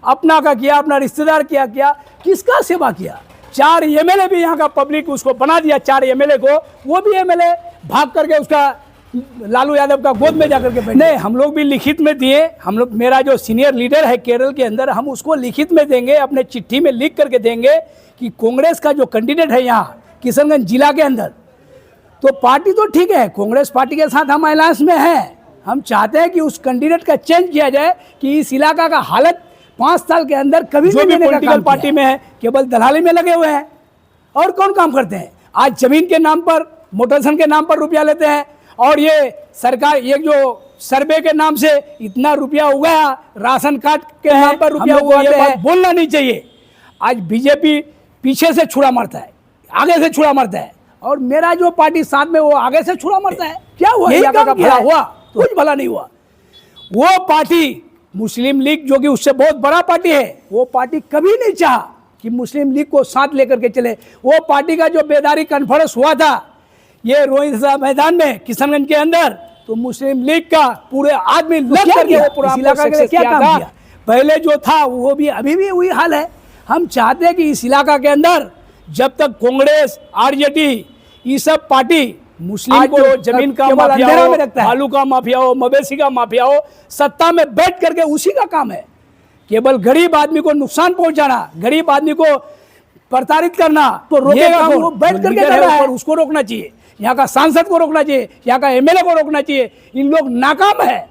अपना का किया, अपना रिश्तेदार किया, किसका सेवा किया? 4 एमएलए भी यहाँ का पब्लिक उसको बना दिया, 4 एमएलए को, वो भी एमएलए भाग करके उसका लालू यादव का गोद में जाकर के बैठे। नहीं, हम लोग भी लिखित में दिए, हम लोग, मेरा जो सीनियर लीडर है केरल के अंदर, हम उसको लिखित में देंगे, अपने चिट्ठी में लिख करके देंगे कि कांग्रेस का जो कैंडिडेट है यहाँ किशनगंज जिला के अंदर, तो पार्टी तो ठीक है, कांग्रेस पार्टी के साथ हम अलायंस में हैं, हम चाहते हैं कि उस कैंडिडेट का चेंज किया जाए कि इस इलाका का हालत 5 साल के अंदर कभी जो भी पॉलिटिकल पार्टी में है केवल दलाली में लगे हुए हैं। और कौन काम करते हैं? आज जमीन के नाम पर, मोटेशन के नाम पर रुपया लेते हैं, और ये सरकार, ये जो सर्वे के नाम से इतना रुपया हुआ, राशन कार्ड के नाम पर रुपया हुआ, ये बात बोलना नहीं चाहिए। आज बीजेपी पीछे से छुरा मारता है, आगे से छुरा मारता है, और मेरा जो पार्टी साथ में वो आगे से छुरा मारता है। क्या हुआ? का भला हुआ? कुछ भला नहीं हुआ। वो पार्टी मुस्लिम लीग जो कि उससे बहुत बड़ा पार्टी है, वो पार्टी कभी नहीं चाहा कि मुस्लिम लीग को साथ लेकर के चले। वो पार्टी का जो बेदारी कॉन्फ्रेंस हुआ था ये रोहित मैदान में किशनगंज के अंदर, तो मुस्लिम लीग का पूरे आदमी लग करके वो पूरा इलाका के लिए क्या काम किया? पहले जो था वो भी अभी भी वही हाल है। हम चाहते हैं कि इस इलाका के अंदर जब तक कांग्रेस, आरजेडी, ये सब पार्टी मुस्लिम को जमीन का माफिया हो, बालू का माफिया हो, मवेशी का माफिया हो, सत्ता में बैठ करके उसी का काम है केवल गरीब आदमी को नुकसान पहुंचाना, गरीब आदमी को प्रताड़ित करना, तो रोकेगा वो बैठ करके कर रहा है। उसको रोकना चाहिए, यहाँ का सांसद को रोकना चाहिए, यहाँ का एमएलए को रोकना चाहिए। इन लोग नाकाम है,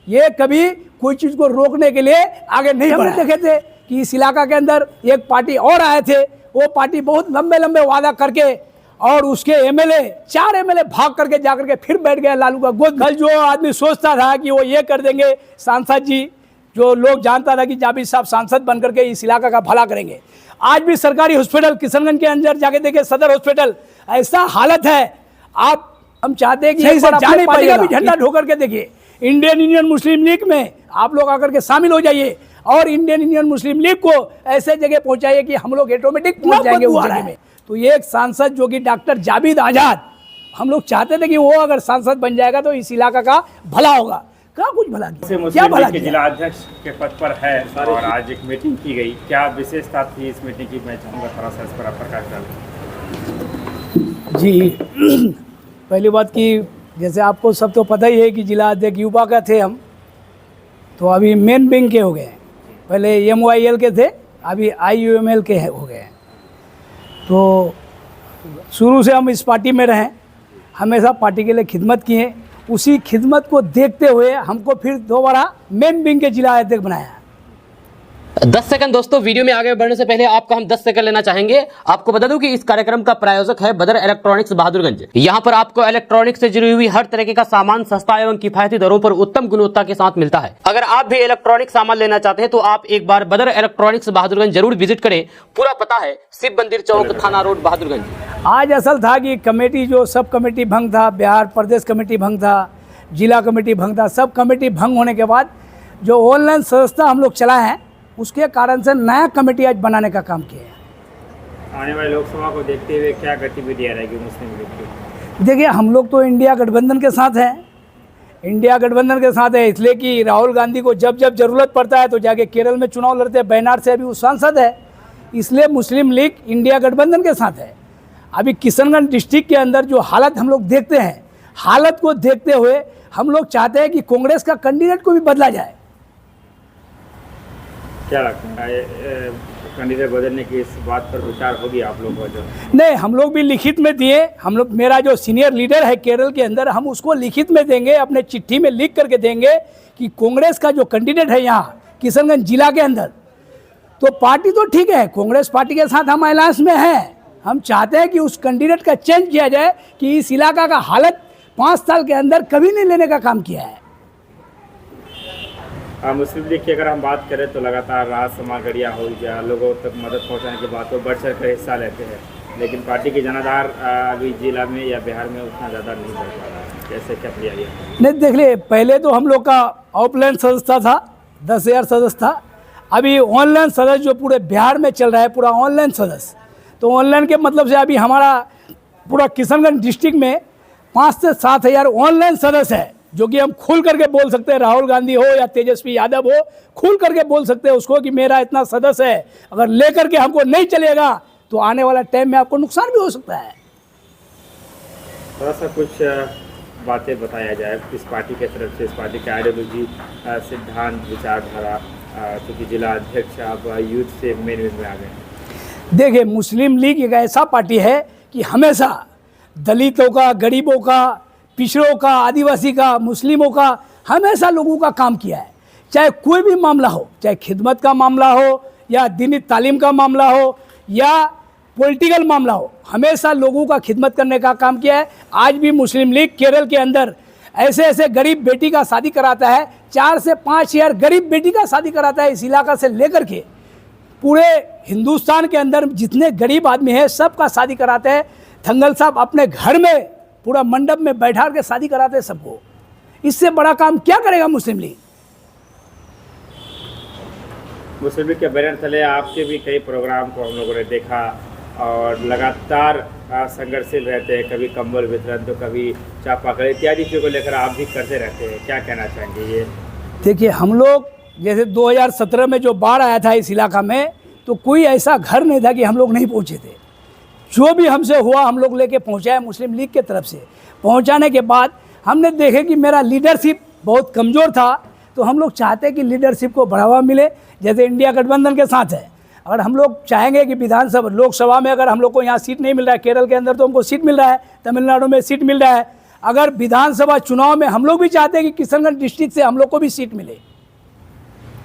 ये कभी कोई चीज को रोकने के लिए आगे नहीं बढ़े। देखे थे कि इस इलाका के अंदर एक पार्टी और आए थे, वो पार्टी बहुत लंबे लंबे वादा करके, और उसके एमएलए 4 एमएलए भाग करके जाकर के फिर बैठ गए लालू का गोद। कल जो आदमी सोचता था कि वो ये कर देंगे, सांसद जी, जो लोग जानता था कि जाबिर साहब सांसद बन करके इस इलाका का भला करेंगे, आज भी सरकारी हॉस्पिटल किशनगंज के अंदर जाके देखे, सदर हॉस्पिटल, ऐसा हालत है। आप, हम चाहते हैं कि जाने पार्टी का भी झंडा ढो करके देखिए, इंडियन यूनियन मुस्लिम लीग में आप लोग आकर के शामिल हो जाइए, और इंडियन यूनियन मुस्लिम लीग को ऐसे जगह पहुंचाइए कि हम लोग ऑटोमेटिक पहुंच जाएंगे उस जगह में। तो ये एक सांसद जो कि डॉक्टर जावेद आजाद, हम लोग चाहते थे कि वो अगर सांसद बन जाएगा तो इस इलाका का भला होगा। क्या कुछ भला किया? क्या भला किया? जिला अध्यक्ष के पद पर है और आज एक मीटिंग की गई, क्या विशेषता थी इस मीटिंग की? मैं चाहूँगा थोड़ा सा इस पर प्रकाश डालें। जी, पहली बात की, जैसे आपको सब तो पता ही है कि जिला अध्यक्ष युवा का थे हम, तो अभी मेन विंग के हो गए। पहले MYL के थे, अभी IUML के हो गए। तो शुरू से हम इस पार्टी में रहें, हमेशा पार्टी के लिए खिदमत किए, उसी खिदमत को देखते हुए हमको फिर दोबारा मेन विंग के जिला अध्यक्ष बनाया। 10 सेकंड दोस्तों, वीडियो में आगे बढ़ने से पहले आपका हम 10 सेकंड लेना चाहेंगे। आपको बता दूं कि इस कार्यक्रम का प्रायोजक है बदर इलेक्ट्रॉनिक्स बहादुरगंज। यहां पर आपको इलेक्ट्रॉनिक्स से जुड़ी हुई हर तरह का सामान सस्ता एवं किफायती दरों पर उत्तम गुणवत्ता के साथ मिलता है। अगर आप भी इलेक्ट्रॉनिक सामान लेना चाहते हैं तो आप एक बार बदर इलेक्ट्रॉनिक्स बहादुरगंज जरूर विजिट करें। पूरा पता है शिव मंदिर चौक, थाना रोड, बहादुरगंज। आज असल था कि कमेटी, जो सब कमेटी भंग था, बिहार प्रदेश कमेटी भंग था, जिला कमेटी भंग था, सब कमेटी भंग होने के बाद जो ऑनलाइन सदस्यता हम लोग चलाए हैं, उसके कारण से नया कमेटी आज बनाने का काम किया है। आने वाले लोकसभा को देखते हुए क्या गतिविधियाँ रहेगी मुस्लिम लीग की? देखिए, हम लोग तो इंडिया गठबंधन के साथ हैं, इंडिया गठबंधन के साथ है, इसलिए कि राहुल गांधी को जब जब जरूरत पड़ता है तो जाके केरल में चुनाव लड़ते हैं। बेनार से अभी वो सांसद है, इसलिए मुस्लिम लीग इंडिया गठबंधन के साथ है। अभी किशनगंज डिस्ट्रिक्ट के अंदर जो हालत हम लोग देखते हैं, हालत को देखते हुए हम लोग चाहते हैं कि कांग्रेस का कैंडिडेट को भी बदला जाए। क्या लगता है कैंडिडेट बदलने की इस बात पर विचार होगी आप लोगों को? नहीं, हम लोग भी लिखित में दिए, हम लोग, मेरा जो सीनियर लीडर है केरल के अंदर, हम उसको लिखित में देंगे, अपने चिट्ठी में लिख करके देंगे कि कांग्रेस का जो कैंडिडेट है यहाँ किशनगंज जिला के अंदर, तो पार्टी तो ठीक है, कांग्रेस पार्टी के साथ हम अलायंस में हैं, हम चाहते हैं कि उस कैंडिडेट का चेंज किया जाए कि इस इलाका का हालत 5 साल के अंदर कभी नहीं लेने का काम किया है। मुस्लिम लीग की अगर हम बात करें तो लगातार राहत सामग्रियाँ हो या लोगों तक मदद पहुंचाने की बात हो, बढ़ चढ़ कर हिस्सा लेते हैं, लेकिन पार्टी की जनाधार अभी जिला में या बिहार में उतना ज़्यादा नहीं बढ़ पा रहा है। कैसे क्या तैयारी है? नहीं, देख लिए, पहले तो हम लोग का ऑफलाइन सदस्य था, 10,000 सदस्य था। अभी ऑनलाइन सदस्य जो पूरे बिहार में चल रहा है, पूरा ऑनलाइन सदस्य, तो ऑनलाइन के मतलब से अभी हमारा पूरा किशनगंज डिस्ट्रिक्ट में 5 से 7 हज़ार ऑनलाइन सदस्य है। जो कि हम खुल करके बोल सकते हैं, राहुल गांधी हो या तेजस्वी यादव हो, खुल करके बोल सकते हैं उसको कि मेरा इतना सदस्य है, अगर लेकर के हमको नहीं चलेगा तो आने वाला टाइम में आपको नुकसान भी हो सकता है। थोड़ा सा कुछ बातें बताया जाए इस पार्टी के तरफ से, इस पार्टी की आइडियोलॉजी, सिद्धांत, विचारधारा, क्योंकि जिला अध्यक्ष आप यूथ से मेन में आ गए। देखिए, मुस्लिम लीग एक ऐसा पार्टी है कि हमेशा दलितों का, गरीबों का, पिछड़ों का, आदिवासी का, मुस्लिमों का, हमेशा लोगों का काम किया है। चाहे कोई भी मामला हो, चाहे खिदमत का मामला हो या दीनी तालीम का मामला हो या पॉलिटिकल मामला हो, हमेशा लोगों का खिदमत करने का काम किया है। आज भी मुस्लिम लीग केरल के अंदर ऐसे ऐसे गरीब बेटी का शादी कराता है, 4 से 5 हज़ार गरीब बेटी का शादी कराता है। इस इलाका से लेकर के पूरे हिंदुस्तान के अंदर जितने गरीब आदमी हैं सबका शादी कराते हैं। थंगल साहब अपने घर में पूरा मंडप में बैठा के शादी कराते हैं सबको। इससे बड़ा काम क्या करेगा मुस्लिम लीग? मुस्लिम लीग के बैनर तले आपके भी कई प्रोग्राम को हम लोगों ने देखा और लगातार संघर्षशील रहते हैं, कभी कंबल वितरण तो कभी चापाकल इत्यादि चीज़ों को लेकर आप भी करते रहते हैं, क्या कहना चाहेंगे ये? देखिए, हम लोग जैसे 2017 में जो बाढ़ आया था इस इलाका में, तो कोई ऐसा घर नहीं था कि हम लोग नहीं पहुँचे थे। जो भी हमसे हुआ हम लोग लेके पहुँचाए मुस्लिम लीग के तरफ से। पहुँचाने के बाद हमने देखे कि मेरा लीडरशिप बहुत कमज़ोर था, तो हम लोग चाहते हैं कि लीडरशिप को बढ़ावा मिले, जैसे इंडिया गठबंधन के साथ है। अगर हम लोग चाहेंगे कि विधानसभा, लोकसभा में अगर हम लोग को यहाँ सीट नहीं मिल रहा है, केरल के अंदर तो हमको सीट मिल रहा है, तमिलनाडु में सीट मिल रहा है, अगर विधानसभा चुनाव में हम लोग भी चाहते हैं कि किशनगंज डिस्ट्रिक्ट से हम लोग को भी सीट मिले।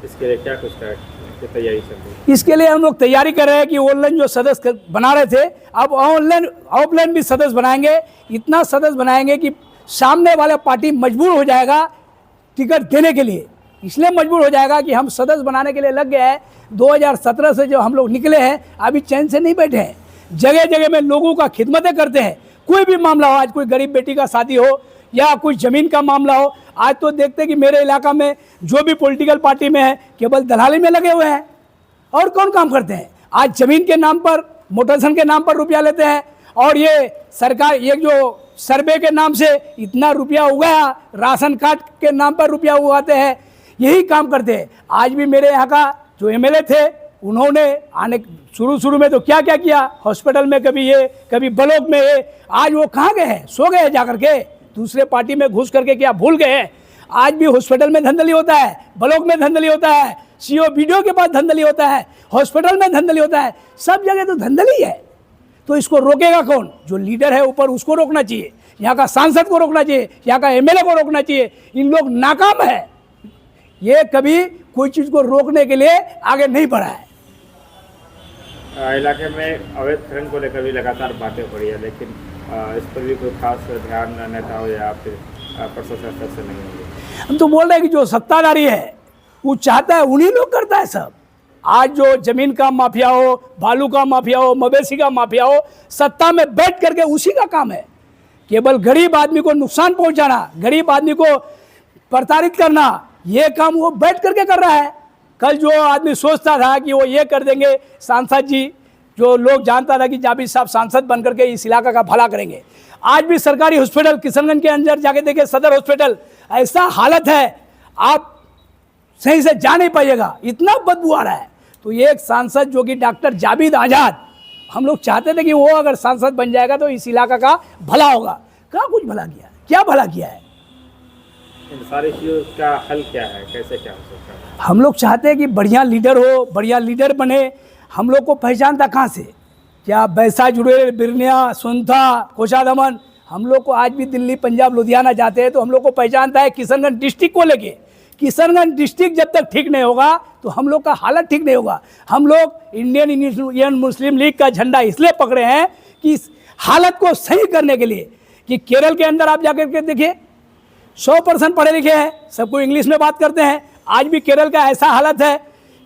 इसके लिए क्या कुछ तैयारी चल रही है? इसके लिए हम लोग तैयारी कर रहे हैं कि ऑनलाइन जो सदस्य बना रहे थे, अब ऑनलाइन ऑफलाइन भी सदस्य बनाएंगे। इतना सदस्य बनाएंगे कि सामने वाला पार्टी मजबूर हो जाएगा टिकट देने के लिए। इसलिए मजबूर हो जाएगा कि हम सदस्य बनाने के लिए लग गए हैं। 2017 से जो हम लोग निकले हैं, अभी चैन से नहीं बैठे हैं। जगह जगह में लोगों का खिदमतें करते हैं। कोई भी मामला हो, आज कोई गरीब बेटी का शादी हो या कुछ ज़मीन का मामला हो, आज तो देखते हैं कि मेरे इलाका में जो भी पॉलिटिकल पार्टी में है केवल दलाली में लगे हुए हैं। और कौन काम करते हैं? आज ज़मीन के नाम पर, मोटेशन के नाम पर रुपया लेते हैं, और ये सरकार, ये जो सर्वे के नाम से इतना रुपया उगाया, राशन कार्ड के नाम पर रुपया उगाते हैं, यही काम करते हैं। आज भी मेरे यहाँ का जो एमएलए थे, उन्होंने आने शुरू में तो क्या क्या किया, हॉस्पिटल में कभी ये, कभी ब्लॉक में ये। आज वो कहाँ गए हैं? सो गए हैं जा करके, दूसरे पार्टी में घुस करके क्या भूल गए हैं? आज भी हॉस्पिटल में धंधली होता है, ब्लॉक में धंधली होता है, सीओ वीडियो के पास धंधली होता है, हॉस्पिटल में धंधली होता है, सब जगह तो धंधली है। तो इसको रोकेगा कौन? जो लीडर है ऊपर, उसको रोकना चाहिए। यहाँ का सांसद को रोकना चाहिए, यहाँ का एमएलए को रोकना चाहिए। इन लोग नाकाम है, ये कभी कोई चीज़ को रोकने के लिए आगे नहीं बढ़ा है। इलाके में अवैध खनन को लेकर भी लगातार बातें हो रही है, लेकिन इस पर भी कोई खास ध्यान नेताओं या फिर प्रशासन स्तर से नहीं होगी। हम तो बोल रहे हैं कि जो सत्ताधारी है वो चाहता है, उन्हीं लोग करता है सब। आज जो जमीन का माफिया हो, बालू का माफिया हो, मवेशी का माफिया हो, सत्ता में बैठ करके उसी का काम है। केवल गरीब आदमी को नुकसान पहुंचाना, गरीब आदमी को प्रताड़ित करना, ये काम वो बैठ करके कर रहा है। कल जो आदमी सोचता था कि वो ये कर देंगे, सांसद जी, जो लोग जानता था कि जाबिर साहब सांसद बन करके इस इलाका का भला करेंगे, आज भी सरकारी हॉस्पिटल किशनगंज के अंदर जाके देखे, सदर हॉस्पिटल, ऐसा हालत है आप सही से जा नहीं पाइएगा, इतना बदबू आ रहा है। तो ये एक सांसद जो कि डॉक्टर जावेद आज़ाद, हम लोग चाहते थे कि वो अगर सांसद बन जाएगा तो इस इलाका का भला होगा। क्या कुछ भला किया? क्या भला किया है? इन सारी चीज़ों का हल क्या है, कैसे क्या हो सकता है? हम लोग चाहते हैं कि बढ़िया लीडर हो, बढ़िया लीडर बने। हम लोग को पहचानता कहाँ से? क्या बैसा जुड़े, बिरनिया, सुनथा, कोशादमन, हम लोग को आज भी दिल्ली, पंजाब, लुधियाना जाते हैं तो हम लोग को पहचानता है किशनगंज डिस्ट्रिक्ट को लेके। किशनगंज डिस्ट्रिक्ट जब तक ठीक नहीं होगा तो हम लोग का हालत ठीक नहीं होगा। हम लोग इंडियन मुस्लिम लीग का झंडा इसलिए पकड़े हैं कि इस हालत को सही करने के लिए। कि केरल के अंदर आप जाकर के देखिए, 100% पढ़े लिखे हैं, सबको इंग्लिश में बात करते हैं। आज भी केरल का ऐसा हालत है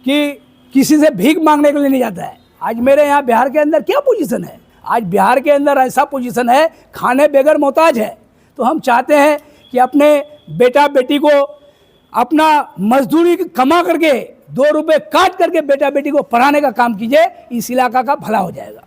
कि किसी से भीख मांगने के लिए नहीं जाता है। आज मेरे यहाँ बिहार के अंदर क्या पोजीशन है? आज बिहार के अंदर ऐसा पोजीशन है, खाने बगैर मोहताज है। तो हम चाहते हैं कि अपने बेटा बेटी को अपना मजदूरी कमा करके 2 रुपए काट करके बेटा बेटी को पढ़ाने का काम कीजिए, इस इलाका का भला हो जाएगा।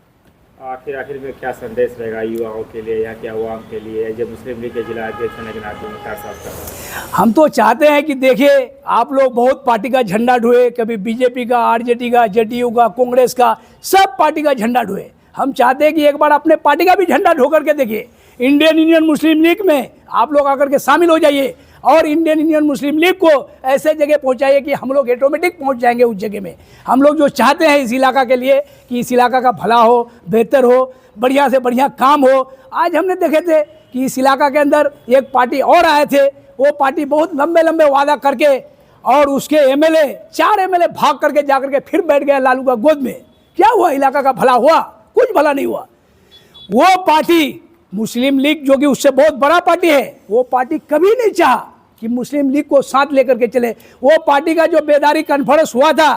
आखिर में क्या संदेश रहेगा युवाओं के लिए या क्या अवाम के लिए जो मुस्लिम लीग के जिला अध्यक्ष होने के नाते मुख्तार साहब का? हम तो चाहते हैं कि देखिए, आप लोग बहुत पार्टी का झंडा ढोए, कभी बीजेपी का, आरजेडी का, जेडीयू का, कांग्रेस का, सब पार्टी का झंडा ढोए। हम चाहते हैं कि एक बार अपने पार्टी का भी झंडा ढो करके देखिए। इंडियन मुस्लिम लीग में आप लोग आकर के शामिल हो जाइए और इंडियन मुस्लिम लीग को ऐसे जगह पहुंचाइए कि हम लोग ऑटोमेटिक पहुंच जाएंगे उस जगह में। हम लोग जो चाहते हैं इस इलाका के लिए कि इस इलाका का भला हो, बेहतर हो, बढ़िया से बढ़िया काम हो। आज हमने देखे थे कि इस इलाका के अंदर एक पार्टी और आए थे, वो पार्टी बहुत लंबे लंबे वादा करके और उसके एमएलए 4 एमएलए भाग करके जा करके फिर बैठ गए लालू का गोद में। क्या हुआ? इलाका का भला हुआ? कुछ भला नहीं हुआ। वो पार्टी मुस्लिम लीग जो कि उससे बहुत बड़ा पार्टी है, वो पार्टी कभी नहीं चाहा कि मुस्लिम लीग को साथ लेकर के चले। वो पार्टी का जो बेदारी कॉन्फ्रेंस हुआ था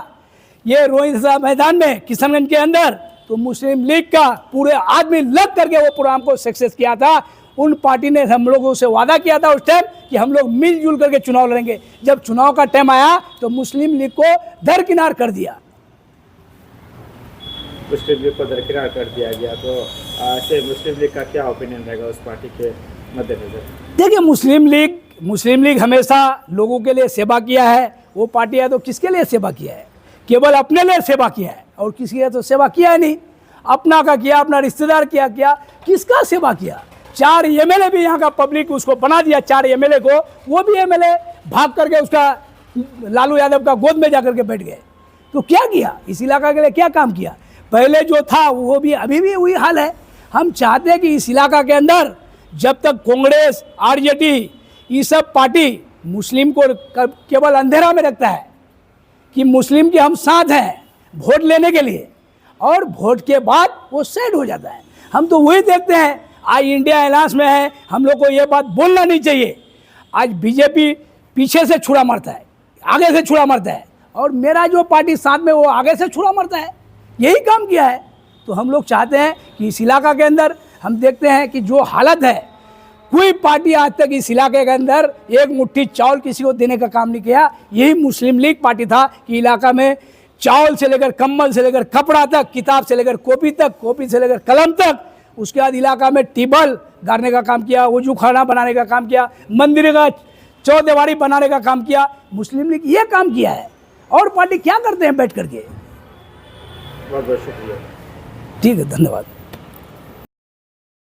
ये रोहिंसा मैदान में किशनगंज के अंदर, तो मुस्लिम लीग का पूरे आदमी लग करके वो प्रोग्राम को सक्सेस किया था। उन पार्टी ने हम लोगों से वादा किया था उस टाइम कि हम लोग मिलजुल करके चुनाव लड़ेंगे। जब चुनाव का टाइम आया तो मुस्लिम लीग को दरकिनार कर दिया। मुस्लिम लीग को दरकिनार कर दिया गया, तो ऐसे मुस्लिम लीग का क्या ओपिनियन रहेगा उस पार्टी के मद्देनजर? देखिए, मुस्लिम लीग हमेशा लोगों के लिए सेवा किया है। वो पार्टी है तो किसके लिए सेवा किया है? केवल अपने लिए सेवा किया है और किसी लिए तो सेवा किया है नहीं। अपना का किया, अपना रिश्तेदार किया, किसका सेवा किया? 4 एमएलए भी यहाँ का पब्लिक उसको बना दिया। 4 एमएलए को, वो भी एमएलए भाग करके उसका लालू यादव का गोद में जाकर के बैठ गए। तो क्या किया? इस इलाका के लिए क्या काम किया? पहले जो था वो भी अभी भी वही हाल है। हम चाहते हैं कि इस इलाका के अंदर जब तक कांग्रेस, आरजेडी, ये सब पार्टी मुस्लिम को केवल अंधेरा में रखता है कि मुस्लिम के हम साथ हैं वोट लेने के लिए, और वोट के बाद वो सेट हो जाता है। हम तो वही देखते हैं। आज इंडिया अलायंस में है, हम लोग को ये बात बोलना नहीं चाहिए। आज बीजेपी पीछे से छुरा मारता है, आगे से छुरा मारता है, और मेरा जो पार्टी साथ में वो आगे से छुरा मारता है। यही काम किया है। तो हम लोग चाहते हैं कि इस इलाका के अंदर हम देखते हैं कि जो हालत है, कोई पार्टी आज तक इस इलाके के अंदर एक मुट्ठी चावल किसी को देने का काम नहीं किया। यही मुस्लिम लीग पार्टी था कि इलाका में चावल से लेकर कंबल से लेकर कपड़ा तक, किताब से लेकर कॉपी तक, कॉपी से लेकर कलम तक, उसके बाद इलाका में टेबल गाड़ने का काम किया, वजू खाना बनाने का काम किया, मंदिर का चौदीवारी बनाने का काम किया। मुस्लिम लीग ये काम किया है। और पार्टी क्या करते हैं बैठ करके? बहुत बहुत शुक्रिया। ठीक है, धन्यवाद।